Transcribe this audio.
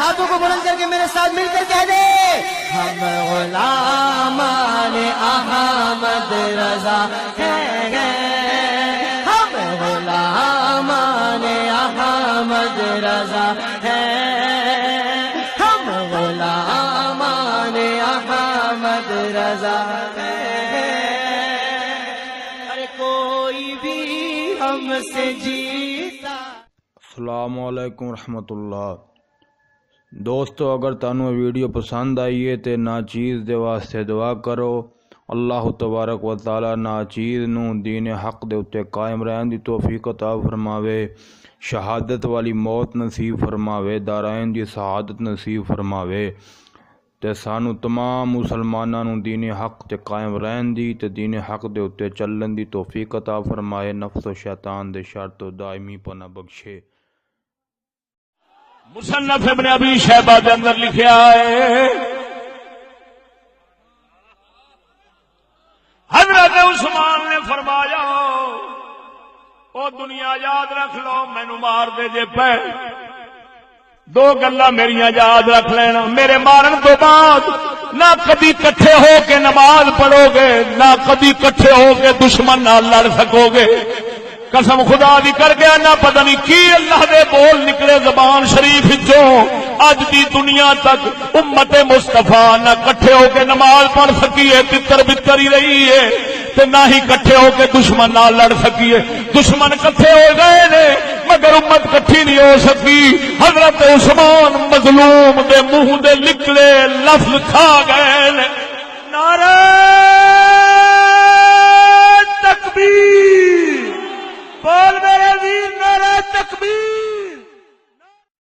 ہاتھوں کو بلند کر کے میرے ساتھ مل کر کہہ دے ہم غلامان احمد رضا ہیں، ہم غلامان احمد رضا ہیں، ہم غلامان احمد رضا ہیں، ارے کوئی بھی ہم سے جیتا۔ السلام علیکم ورحمۃ اللہ۔ دوستو اگر تانوں ویڈیو پسند آئی ہے تے ناچیز دے واسطے دعا کرو، اللہ تبارک و تعالی ناچیز نو دین حق دے اتے قائم رہن دی توفیق عطا فرماوے، شہادت والی موت نصیب فرماوے، دارائن دی سعادت نصیب فرماوے، تے سانو تمام مسلماناں نو دین حق تے قائم رہن دی تے دین حق دے اتے چلن دی توفیق عطا فرمائے، نفس و شیطان دے شر تو دائمی پناہ بخشے۔ مصنف ابن ابی شیبہ دے اندر لکھیا ہے حضرت عثمان نے فرمایا او دنیا یاد رکھ لو مینوں مار دے جے پے، دو گلاں میریاں یاد رکھ لینا، میرے مارن تو بعد نہ کبھی کٹھے ہو کے نماز پڑھو گے، نہ کبھی کٹھے ہو کے دشمن نال لڑ سکو گے۔ قسم خدا دی کر گیا نہ پتہ نہیں کی اللہ دے بول نکلے زبان شریف وچوں، اج دی دنیا تک امت مصطفیٰ نہ کٹھے ہو کے نماز پڑھ سکی ہے، تتر بتر ہی رہی ہے، تے نہ ہی کٹھے ہو کے دشمن نال لڑ سکی ہے۔ دشمن کٹھے ہو گئے نے مگر امت کٹھی نہیں ہو سکی۔ حضرت عثمان مظلوم دے منہ دے نکلے لفظ کھا گئے نے، نعرہ تکبیر، بول میرے ویر نعرہ تکبیر۔